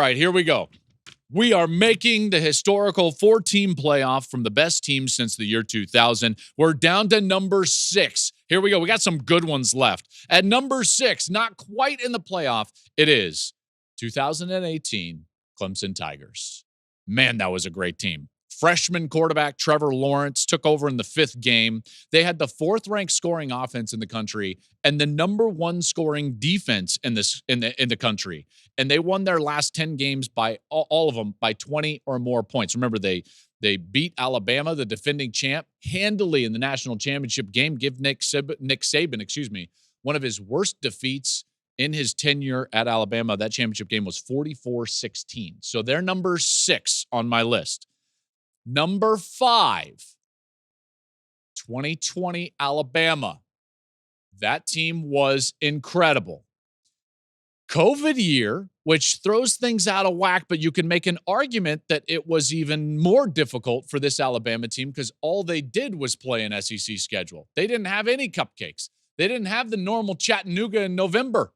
right, here we go. We are making the historical 4-team playoff from the best teams since the year 2000. We're down to number 6. Here we go. We got some good ones left. At number 6, not quite in the playoff, it is 2018 Clemson Tigers. Man, that was a great team. Freshman quarterback Trevor Lawrence took over in the 5th game. They had the 4th-ranked scoring offense in the country and the number 1 scoring defense in the country. And they won their last 10 games by all of them by 20 or more points. Remember, they beat Alabama, the defending champ, handily in the national championship game. Give Nick Saban, one of his worst defeats in his tenure at Alabama. That championship game was 44-16. So they're number 6 on my list. Number 5, 2020 Alabama. That team was incredible. COVID year, which throws things out of whack, but you can make an argument that it was even more difficult for this Alabama team because all they did was play an SEC schedule. They didn't have any cupcakes. They didn't have the normal Chattanooga in November.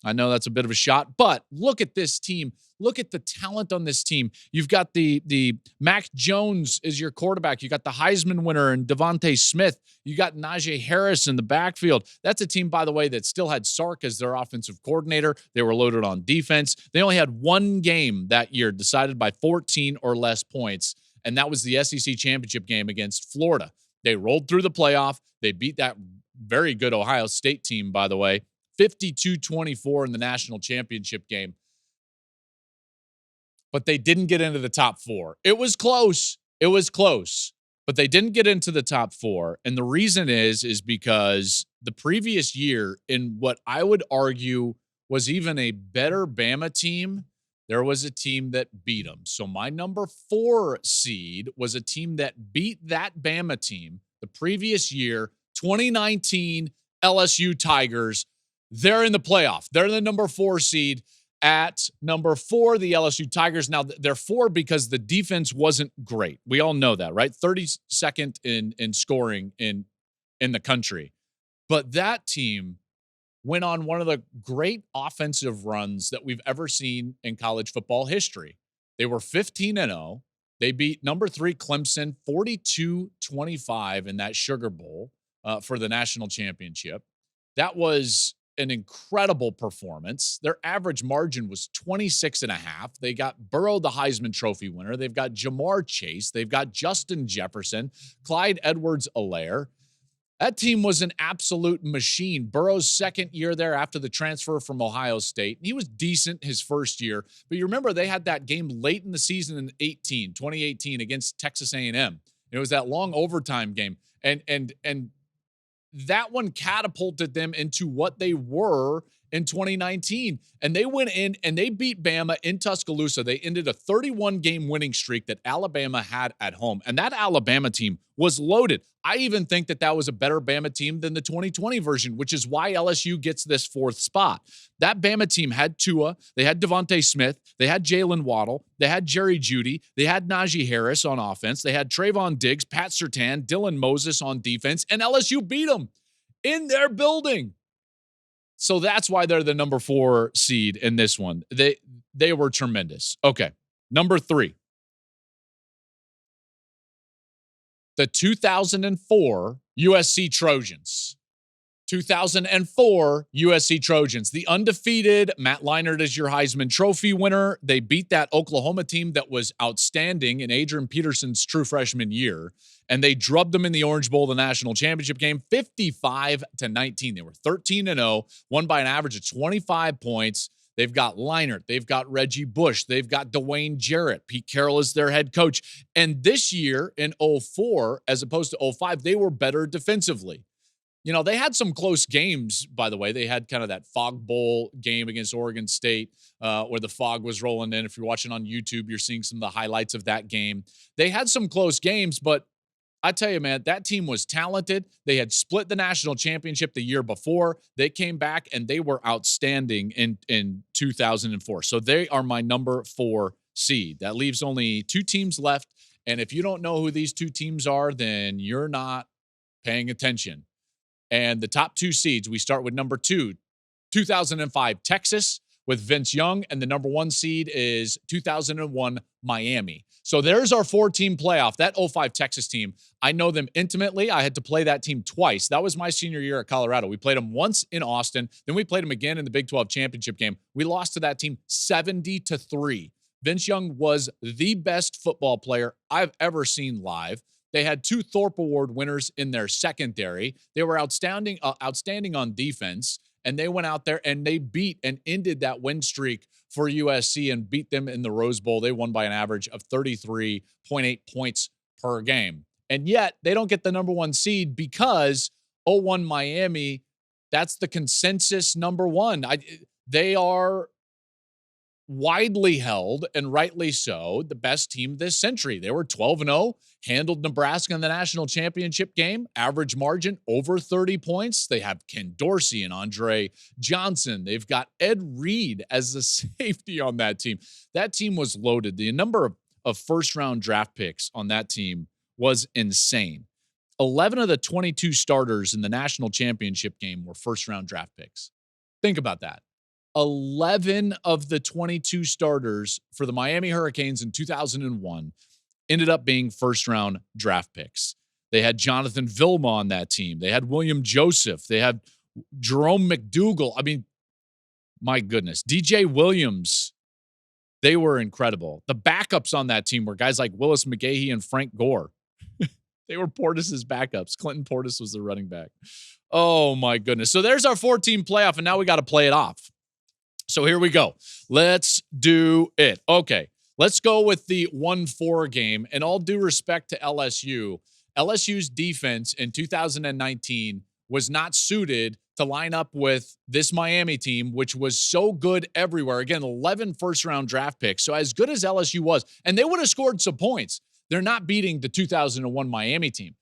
I know that's a bit of a shot, but look at this team. Look at the talent on this team. You've got the Mac Jones is your quarterback. You got the Heisman winner and Devontae Smith. You got Najee Harris in the backfield. That's a team, by the way, that still had Sark as their offensive coordinator. They were loaded on defense. They only had one game that year decided by 14 or less points, and that was the SEC championship game against Florida. They rolled through the playoff. They beat that very good Ohio State team, by the way, 52-24 in the national championship game. But they didn't get into the top 4. It was close. But they didn't get into the top 4. And the reason is because the previous year, in what I would argue was even a better Bama team, there was a team that beat them. So my number 4 seed was a team that beat that Bama team the previous year, 2019 LSU Tigers. They're in the playoff. They're the number 4 seed. At number 4, the LSU Tigers. Now, they're 4 because the defense wasn't great. We all know that, right? 32nd in scoring in the country. But that team went on one of the great offensive runs that we've ever seen in college football history. They were 15-0. They beat number 3 Clemson 42-25 in that Sugar Bowl for the national championship. That was an incredible performance. Their average margin was 26.5. They got Burrow, the Heisman Trophy winner. They've got Jamar Chase. They've got Justin Jefferson, Clyde Edwards-Helaire. That team was an absolute machine. Burrow's second year there after the transfer from Ohio State. He was decent his first year, but you remember they had that game late in the season in 2018 against Texas A&M. It was that long overtime game. And that one catapulted them into what they were in 2019. And they went in and they beat Bama in Tuscaloosa. They ended a 31-game winning streak that Alabama had at home. And that Alabama team was loaded. I even think that was a better Bama team than the 2020 version, which is why LSU gets this 4th spot. That Bama team had Tua. They had Devontae Smith. They had Jalen Waddle. They had Jerry Jeudy. They had Najee Harris on offense. They had Trayvon Diggs, Pat Surtain, Dylan Moses on defense, and LSU beat them in their building. So that's why they're the number 4 seed in this one. They were tremendous. Okay, number 3. The 2004 USC Trojans. 2004 USC Trojans. The undefeated Matt Leinart is your Heisman Trophy winner. They beat that Oklahoma team that was outstanding in Adrian Peterson's true freshman year, and they drubbed them in the Orange Bowl, the national championship game, 55-19. They were 13-0, won by an average of 25 points. They've got Leinart. They've got Reggie Bush. They've got Dwayne Jarrett. Pete Carroll is their head coach. And this year in 04, as opposed to 05, they were better defensively. You know, they had some close games, by the way. They had kind of that Fog Bowl game against Oregon State where the fog was rolling in. If you're watching on YouTube, you're seeing some of the highlights of that game. They had some close games, but I tell you, man, that team was talented. They had split the national championship the year before. They came back, and they were outstanding in 2004. So they are my number 4 seed. That leaves only 2 teams left, and if you don't know who these 2 teams are, then you're not paying attention. And the top 2 seeds, we start with number 2, 2005 Texas. with Vince Young, and the number 1 seed is 2001 Miami. So there's our 4-team playoff. That '05 Texas team, I know them intimately. I had to play that team twice. That was my senior year at Colorado. We played them once in Austin. Then we played them again in the Big 12 championship game. We lost to that team 70-3. Vince Young was the best football player I've ever seen live. They had 2 Thorpe Award winners in their secondary. They were outstanding on defense, and they went out there and they beat and ended that win streak for USC and beat them in the Rose Bowl. They won by an average of 33.8 points per game. And yet they don't get the number 1 seed because '01 Miami, that's the consensus number 1. They are widely held, and rightly so, the best team this century. They were 12-0, handled Nebraska in the national championship game, average margin over 30 points. They have Ken Dorsey and Andre Johnson. They've got Ed Reed as the safety on that team. That team was loaded. The number of first-round draft picks on that team was insane. 11 of the 22 starters in the national championship game were first-round draft picks. Think about that. 11 of the 22 starters for the Miami Hurricanes in 2001 ended up being first-round draft picks. They had Jonathan Vilma on that team. They had William Joseph. They had Jerome McDougal. I mean, my goodness. DJ Williams. They were incredible. The backups on that team were guys like Willis McGahee and Frank Gore. They were Portis's backups. Clinton Portis was the running back. Oh, my goodness. So there's our 4-team playoff, and now we got to play it off. So here we go. Let's do it. Okay, let's go with the 1-4 game. And all due respect to LSU, LSU's defense in 2019 was not suited to line up with this Miami team, which was so good everywhere. Again, 11 first-round draft picks. So as good as LSU was, and they would have scored some points, they're not beating the 2001 Miami team.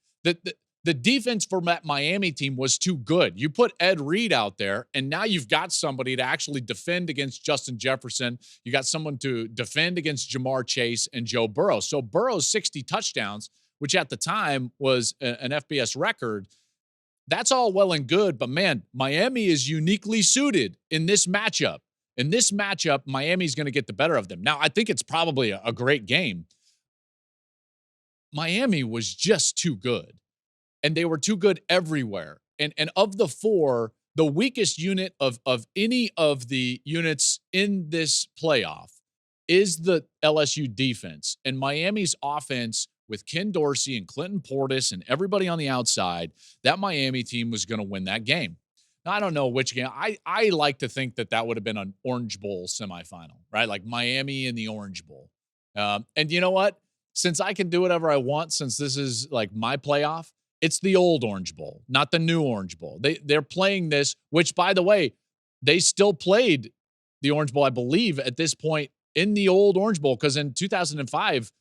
The defense for that Miami team was too good. You put Ed Reed out there, and now you've got somebody to actually defend against Justin Jefferson. You got someone to defend against Jamar Chase and Joe Burrow. So Burrow's 60 touchdowns, which at the time was an FBS record, that's all well and good, but man, Miami is uniquely suited in this matchup. In this matchup, Miami's going to get the better of them. Now, I think it's probably a great game. Miami was just too good. And they were too good everywhere. And of the 4, the weakest unit of any of the units in this playoff is the LSU defense. And Miami's offense with Ken Dorsey and Clinton Portis and everybody on the outside, that Miami team was going to win that game. Now, I don't know which game. I like to think that would have been an Orange Bowl semifinal, right? Like Miami in the Orange Bowl. And you know what? Since I can do whatever I want, since this is like my playoff, it's the old Orange Bowl, not the new Orange Bowl. They're playing this, which, by the way, they still played the Orange Bowl, I believe, at this point in the old Orange Bowl, because in 2005,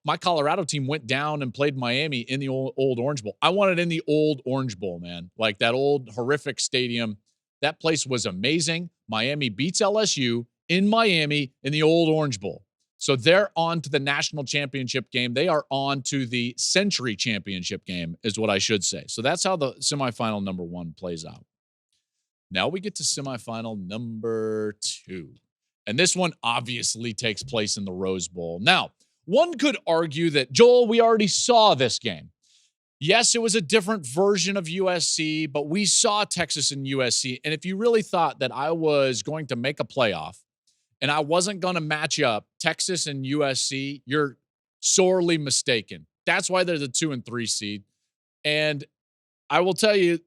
my Colorado team went down and played Miami in the old Orange Bowl. I want it in the old Orange Bowl, man. Like that old horrific stadium. That place was amazing. Miami beats LSU in Miami in the old Orange Bowl. So they're on to the national championship game. They are on to the Century Championship game, is what I should say. So that's how the semifinal number 1 plays out. Now we get to semifinal number 2. And this one obviously takes place in the Rose Bowl. Now, one could argue that, Joel, we already saw this game. Yes, it was a different version of USC, but we saw Texas and USC. And if you really thought that I was going to make a playoff, and I wasn't going to match up Texas and USC, you're sorely mistaken. That's why they're the 2 and 3 seed. And I will tell you,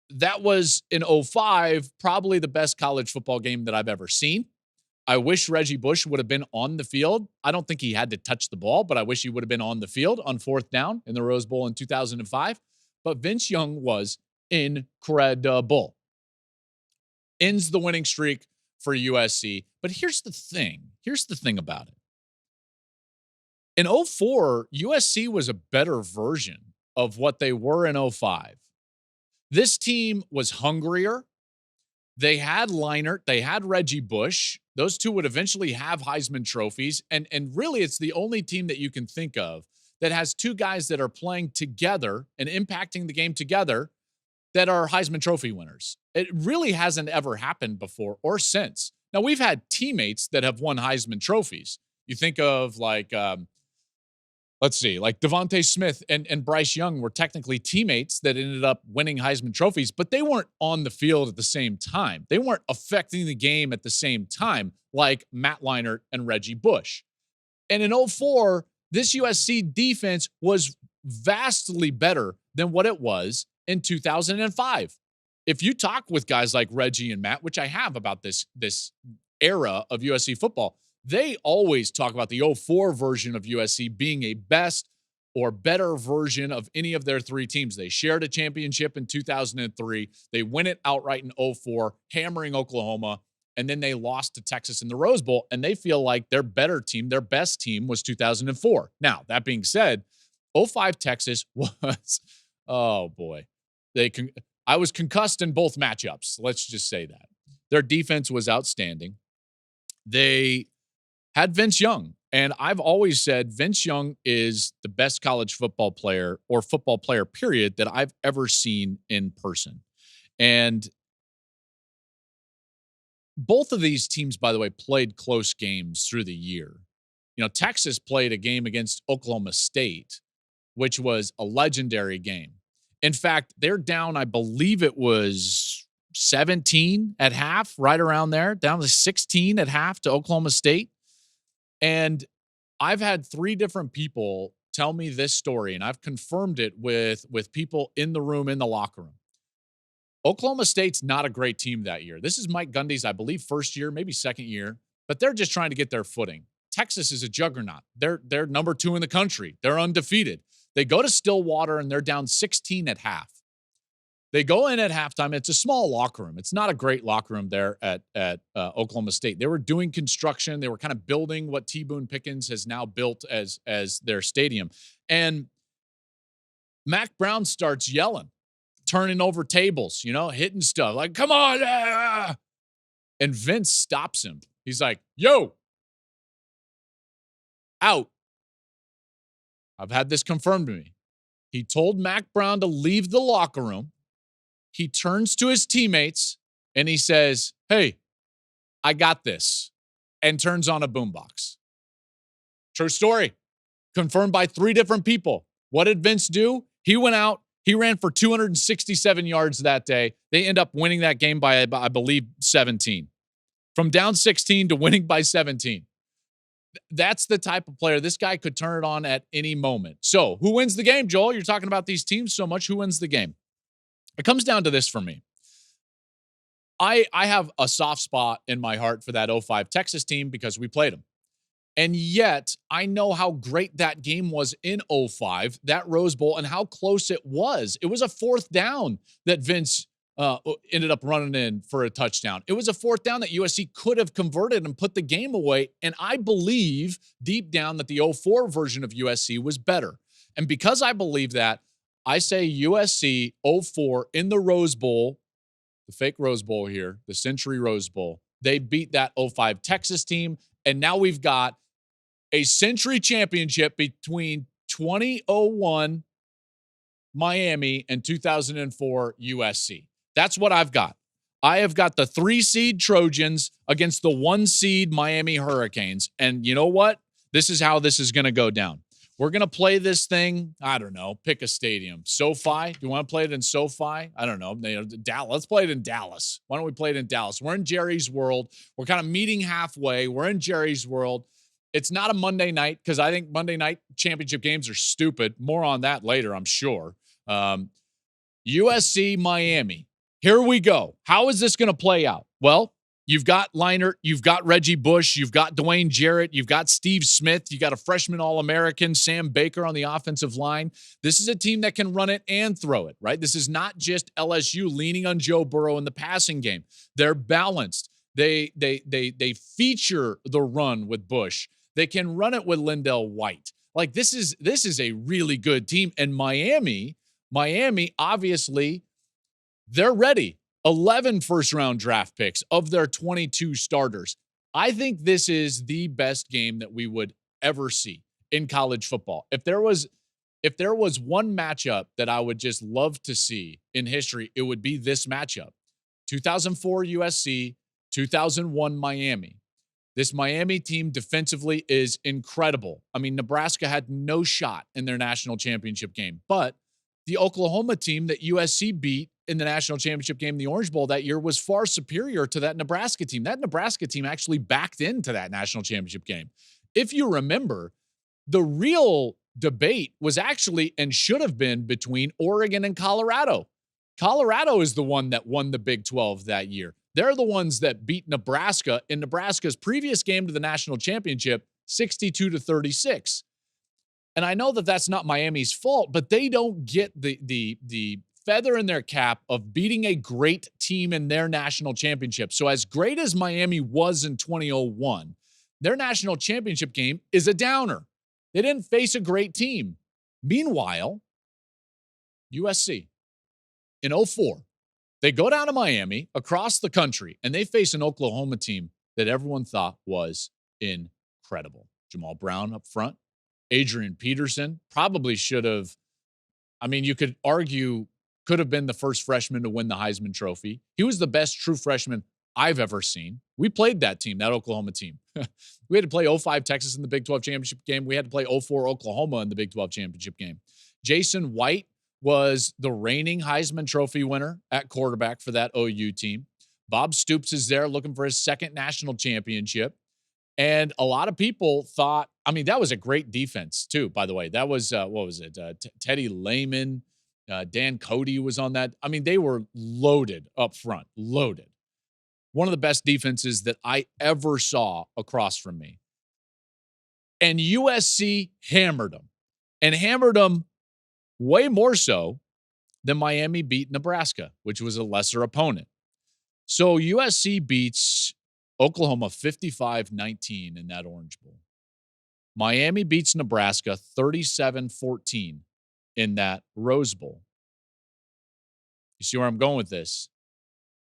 that was in '05, probably the best college football game that I've ever seen. I wish Reggie Bush would have been on the field. I don't think he had to touch the ball, but I wish he would have been on the field on 4th down in the Rose Bowl in 2005. But Vince Young was incredible. Ends the winning streak for USC. But here's the thing. Here's the thing about it. In '04, USC was a better version of what they were in '05. This team was hungrier. They had Leinart. They had Reggie Bush. Those two would eventually have Heisman trophies. And really, it's the only team that you can think of that has 2 guys that are playing together and impacting the game together that are Heisman Trophy winners. It really hasn't ever happened before or since. Now, we've had teammates that have won Heisman trophies. You think of like, let's see, like Devontae Smith and Bryce Young were technically teammates that ended up winning Heisman trophies, but they weren't on the field at the same time. They weren't affecting the game at the same time like Matt Leinart and Reggie Bush. And in '04, this USC defense was vastly better than what it was in 2005. If you talk with guys like Reggie and Matt, which I have about this era of USC football, they always talk about the '04 version of USC being a best or better version of any of their three teams. They shared a championship in 2003. They win it outright in '04, hammering Oklahoma, and then they lost to Texas in the Rose Bowl, and they feel like their better team, their best team was 2004. Now, that being said, '05 Texas was, oh boy, I was concussed in both matchups. Let's just say that. Their defense was outstanding. They had Vince Young, and I've always said Vince Young is the best college football player or football player, period, that I've ever seen in person. And both of these teams, by the way, played close games through the year. You know, Texas played a game against Oklahoma State, which was a legendary game. In fact, they're down, I believe it was 17 at half, right around there, down to 16 at half to Oklahoma State. And I've had three different people tell me this story, and I've confirmed it with people in the room, in the locker room. Oklahoma State's not a great team that year. This is Mike Gundy's, I believe, first year, maybe second year, but they're just trying to get their footing. Texas is a juggernaut. They're number 2 in the country. They're undefeated. They go to Stillwater, and they're down 16 at half. They go in at halftime. It's a small locker room. It's not a great locker room there at Oklahoma State. They were doing construction. They were kind of building what T. Boone Pickens has now built as their stadium. And Mac Brown starts yelling, turning over tables, hitting stuff like, come on. Ah! And Vince stops him. He's like, yo, out. I've had this confirmed to me. He told Mac Brown to leave the locker room. He turns to his teammates and he says, hey, I got this, and turns on a boombox. True story. Confirmed by 3 different people. What did Vince do? He went out. He ran for 267 yards that day. They end up winning that game by, I believe, 17. From down 16 to winning by 17. That's the type of player. This guy could turn it on at any moment. So who wins the game, Joel? You're talking about these teams so much. Who wins the game? It comes down to this for me. I have a soft spot in my heart for that '05 Texas team because we played them. And yet, I know how great that game was in '05, that Rose Bowl, and how close it was. It was a 4th down that Vince ended up running in for a touchdown. It was a 4th down that USC could have converted and put the game away. And I believe deep down that the '04 version of USC was better. And because I believe that, I say USC '04 in the Rose Bowl, the fake Rose Bowl here, the Century Rose Bowl. They beat that '05 Texas team. And now we've got a Century championship between 2001 Miami and 2004 USC. That's what I've got. I have got the 3-seed Trojans against the 1-seed Miami Hurricanes. And you know what? This is how this is going to go down. We're going to play this thing, I don't know, pick a stadium. SoFi? Do you want to play it in SoFi? I don't know. Dallas. Let's play it in Dallas. Why don't we play it in Dallas? We're in Jerry's World. We're kind of meeting halfway. We're in Jerry's World. It's not a Monday night because I think Monday night championship games are stupid. More on that later, I'm sure. USC, Miami. Here we go. How is this going to play out? Well, you've got Leinart, you've got Reggie Bush, you've got Dwayne Jarrett, you've got Steve Smith, you got a freshman All-American, Sam Baker on the offensive line. This is a team that can run it and throw it, right? This is not just LSU leaning on Joe Burrow in the passing game. They're balanced. They feature the run with Bush. They can run it with Lindell White. Like this is a really good team. And Miami, obviously, they're ready. 11 first-round draft picks of their 22 starters. I think this is the best game that we would ever see in college football. If there was one matchup that I would just love to see in history, it would be this matchup. 2004 USC, 2001 Miami. This Miami team defensively is incredible. I mean, Nebraska had no shot in their national championship game, but the Oklahoma team that USC beat in the national championship game, the Orange Bowl that year, was far superior to that Nebraska team. That Nebraska team actually backed into that national championship game. If you remember, the real debate was actually and should have been between Oregon and Colorado. Colorado is the one that won the Big 12 that year. They're the ones that beat Nebraska in Nebraska's previous game to the national championship, 62-36. And I know that that's not Miami's fault, but they don't get the feather in their cap of beating a great team in their national championship. So as great as Miami was in 2001, their national championship game is a downer. They didn't face a great team. Meanwhile, USC in 2004, they go down to Miami across the country, and they face an Oklahoma team that everyone thought was incredible. Jamal Brown up front. Adrian Peterson probably should have, I mean, you could argue, could have been the first freshman to win the Heisman Trophy. He was the best true freshman I've ever seen. We played that team, that Oklahoma team. We had to play 05 Texas in the Big 12 championship game. We had to play 04 Oklahoma in the Big 12 championship game. Jason White was the reigning Heisman Trophy winner at quarterback for that OU team. Bob Stoops is there looking for his second national championship. And a lot of people thought, I mean, that was a great defense too, by the way. That was, what was it? Teddy Lehman, Dan Cody was on that. I mean, they were loaded up front, loaded. One of the best defenses that I ever saw across from me. And USC hammered them, and hammered them way more so than Miami beat Nebraska, which was a lesser opponent. So USC beats Oklahoma 55-19 in that Orange Bowl. Miami beats Nebraska 37-14 in that Rose Bowl. You see where I'm going with this?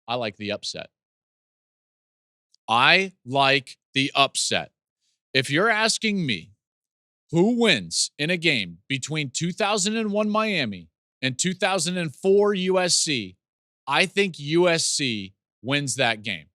I like the upset. I like the upset. If you're asking me who wins in a game between 2001 Miami and 2004 USC, I think USC wins that game.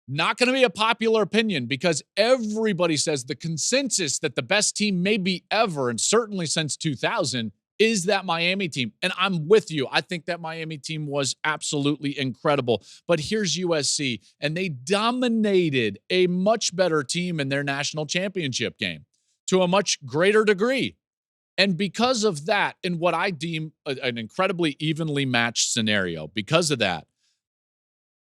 Not going to be a popular opinion because everybody says the consensus that the best team maybe ever, and certainly since 2000, is that Miami team. And I'm with you. I think that Miami team was absolutely incredible. But here's USC, and they dominated a much better team in their national championship game to a much greater degree. And because of that, in what I deem an incredibly evenly matched scenario, because of that,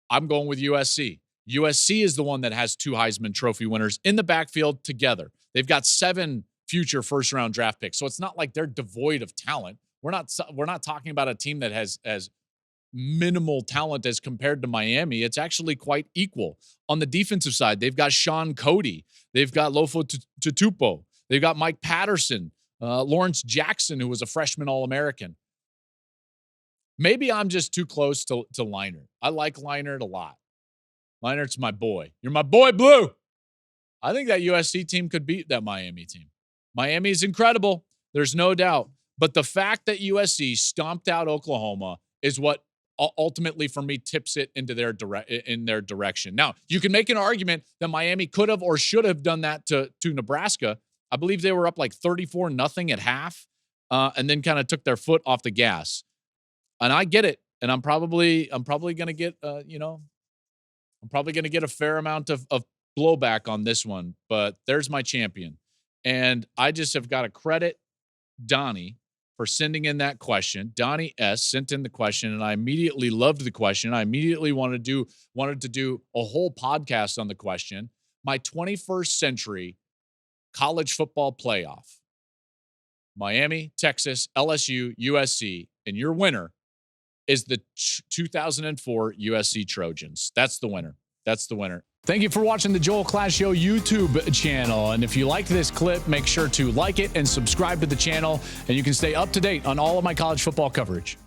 I'm going with USC. USC is the one that has 2 Heisman Trophy winners in the backfield together. They've got 7 future first-round draft picks, so it's not like they're devoid of talent. We're not talking about a team that has minimal talent as compared to Miami. It's actually quite equal. On the defensive side, they've got Sean Cody. They've got Lofo Tutupo. They've got Mike Patterson, Lawrence Jackson, who was a freshman All-American. Maybe I'm just too close to Leinart. I like Leinart a lot. Leinert's my boy. You're my boy, Blue. I think that USC team could beat that Miami team. Miami is incredible. There's no doubt. But the fact that USC stomped out Oklahoma is what ultimately, for me, tips it into their direction. Now, you can make an argument that Miami could have or should have done that to Nebraska. I believe they were up like 34-0 at half, and then kind of took their foot off the gas. And I get it. And I'm probably going to get, I'm probably going to get a fair amount of blowback on this one, but there's my champion. And I just have got to credit Donnie for sending in that question. Donnie S. sent in the question, and I immediately loved the question. I immediately wanted to do a whole podcast on the question. My 21st century college football playoff. Miami, Texas, LSU, USC, and your winner is the 2004 USC Trojans. That's the winner. That's the winner. Thank you for watching the Joel Klatt Show YouTube channel. And if you liked this clip, make sure to like it and subscribe to the channel, and you can stay up to date on all of my college football coverage.